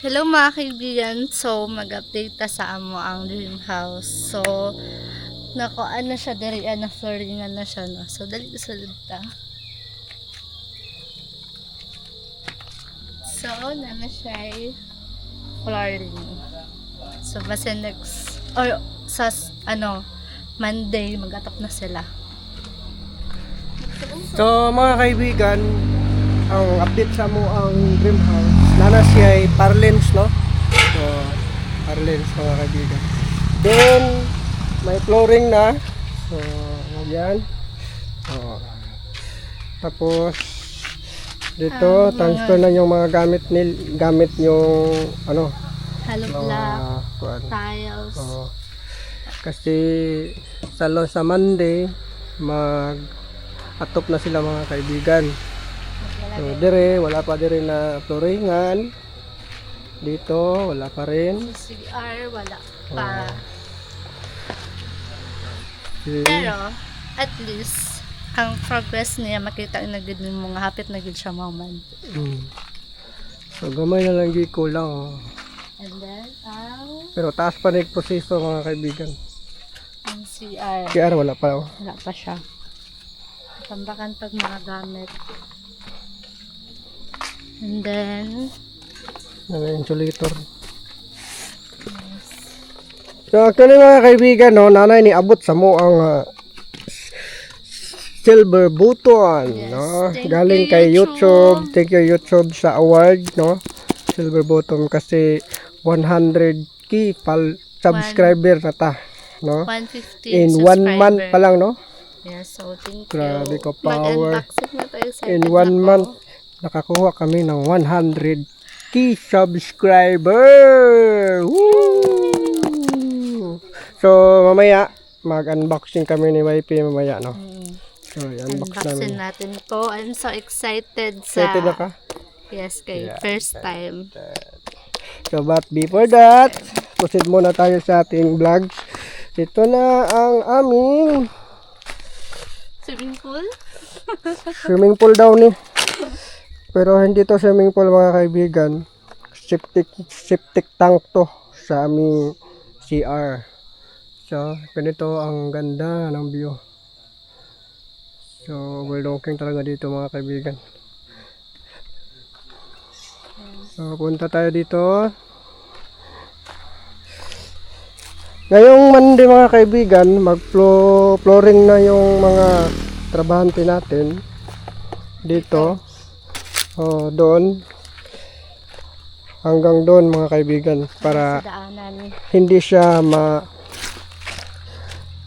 Hello mga kaibigan, so mag-update ta sa amo ang dream house. So nakuan na siya diri na flooringan na siya no. So dali sulod ta. So na siya flooring. So basta next or sa Monday mag-atap na sila. So mga kaibigan, ang update sa mo ang dream house. Nana siya ay Parlens, no? So, Parlens mga kaibigan. Then, may flooring na. So, yan. So, tapos, dito, transfer na yung mga gamit yung, Hollow block, kuwan. tiles. Kasi, sa Monday, mag-atop na sila mga kaibigan. So, dire, wala pa dire na flooringan. Dito, wala pa rin. CR, wala pa. Okay. Pero, at least, ang progress niya, makita na gud mo nga hapit na gud siya moment. So, gamay na lang giko lang. Oh. And then, Pero taas pa rin proseso mga kaibigan. ang CR. CR wala pa. Oh. Wala pa siya. Tambakan pag mga gamit. And then, Insulator. So, actually mga kaibigan, no, nanay ni abot sa mo ang silver button, yes, no? thank Galing you, kay YouTube. Thank you YouTube sa award, no? Silver button kasi 100k subscriber na ta, no? 150 In 1 subscriber. month pa lang, no? Yes, so thank Grabe you. ko power. Mag-unboxing na tayo. In 1 month, nakakuha kami ng 100k subscriber. Woo! So, mamaya, mag-unboxing kami ni YP mamaya, no? So, unbox Unboxing namin. natin to. I'm so excited sa... Excited na ka? Yes, kay Yeah, first time. So, but before that, proceed muna tayo sa ating vlogs. Ito na ang aming Swimming pool? swimming pool daw ni. Pero hindi to swimming pool mga kaibigan. Septic tank to sa aming CR. So, ganito ang ganda ng view. So, overlooking talaga dito mga kaibigan. So, punta tayo dito. Ngayong Monday mga kaibigan, mag-flooring na yung mga trabahante natin dito. Doon. Hanggang doon mga kaibigan para Sa daanan. hindi siya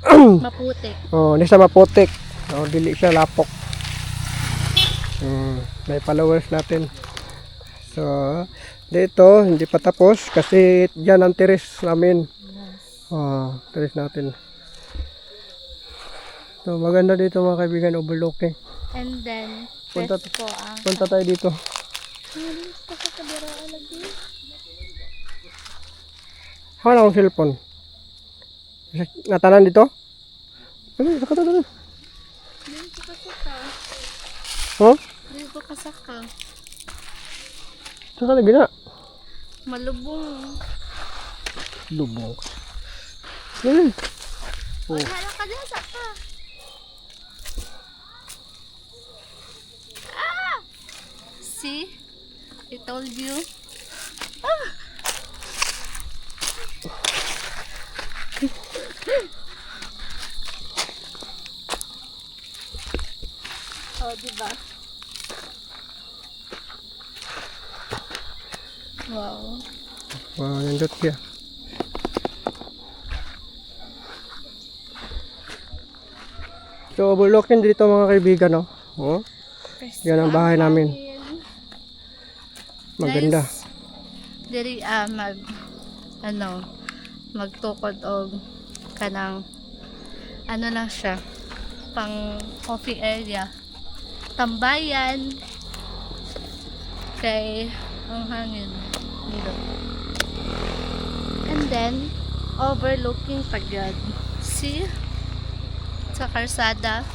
Maputik. hindi siya maputik. Dili siya lapok. May followers natin. So, dito hindi pa tapos kasi yan ang terrace namin. Terrace natin. So, maganda dito mga kaibigan, overlooking. And then, Punta- best po ang... Punta tayo dito. Hala ang cellphone. Natanan dito? Dali, dali. Dili ko kasaka. Huh? Dili ko kasaka. Saka lagi na. Malubong. Lubong. Dali. Wala ka dyan, saka. See? I told you. Oh, diba? Wow. Wow, nandot siya. So, overlooking dito mga kaibigan, no? Yan ang bahay namin. Maganda. Guys, diri magtukod og kanang lang siya pang coffee area, tambayan kay ang hangin dito. And then overlooking pagad, see, sa karsada,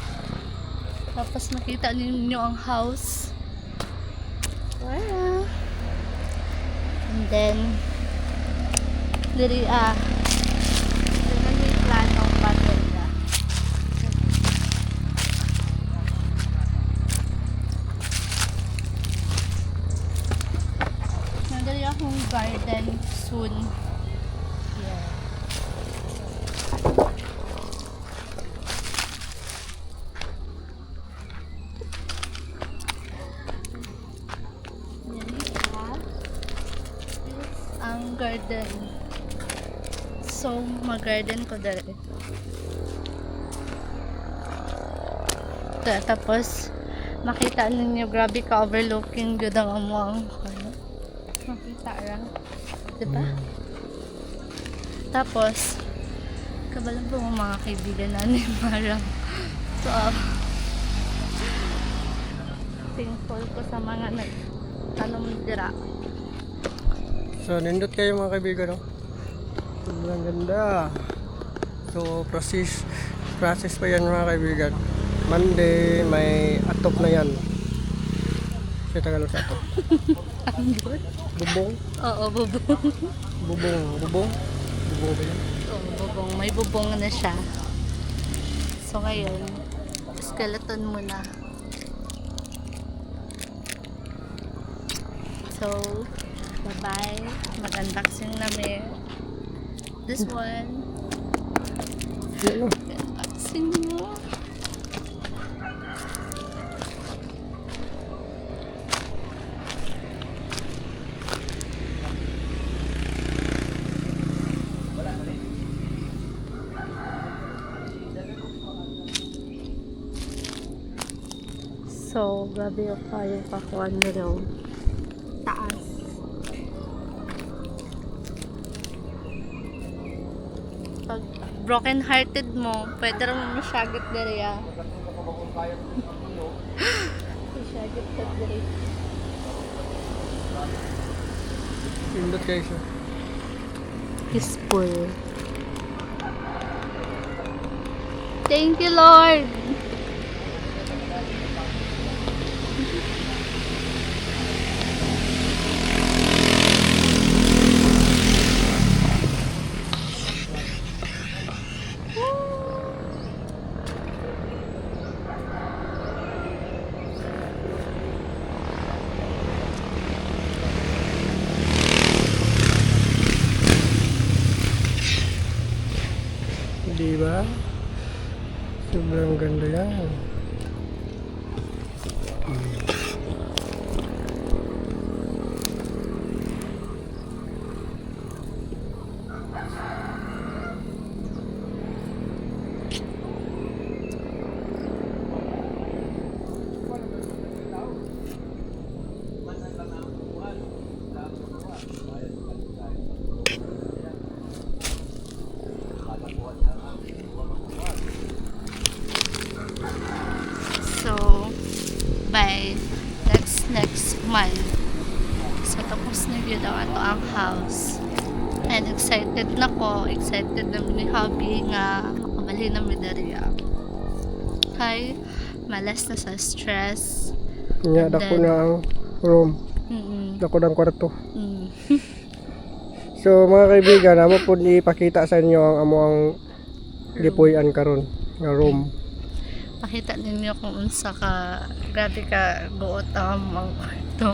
tapos makita ninyo ang house. Wow. And then diri may planong paterya. Nandali akong garden soon. Yeah. Ang garden. So, mag-garden ko dali. Tapos, makita ninyo, grabe ka overlooking good ang amuang. Makita lang. Diba? Tapos, kabalang po mga kaibigan namin parang so, thankful ko sa mga nagtanong dira. So, nindot kayo mga kaibigan, no? Sobrang ganda. So, process pa yan mga kaibigan. Monday, may atop na yan. Sa Tagalog sa atop. Ang good. Bubong? Oo, bubong. Bubong ba yan? Oo, bubong. May bubong na siya. So, ngayon, skeleton muna. So, bye-bye. Mag-unboxing namin. This one. Yan, no? Unboxing mo. So, grabe yung kayong kakuan na daw. Taas. Pag broken hearted mo, pwede rin mo masyagit dali masyagit ka dali. Nindot kayo siya. Peaceful. Thank you, Lord. Diba? Sobrang ganda yan. So, by next month, so tapos na yun daw ato ang house. And excited na ko, excited na ni hobby nga makabali na midariya. Kay, malas na sa stress. Nga, And dako then- na ang room. Dako na ang kwarto. Mm. So mga kaibigan, amo po ipakita sa inyo ang amoang gipuy-an karon nga room. Makita ninyo kung unsa ka, grabe ka guot ang mga kwarto.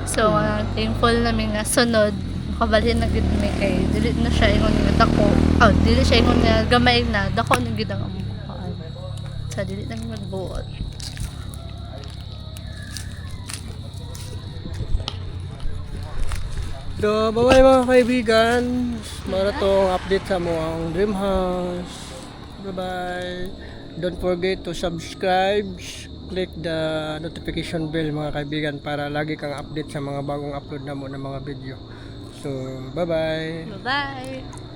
So, thankful namin nga sunod, makabalhin na gid mi kay dili na siya ingon nga dako. Dili siya ingon nga gamay na, dako na gid ang amukaan. Sa dili na mi magbuot. So, bye-bye mga kaibigan. Mara tong update sa mo ang dream house. Bye-bye. Don't forget to subscribe. Click the notification bell mga kaibigan para lagi kang update sa mga bagong upload na mo ng mga video. So, bye-bye. Bye-bye!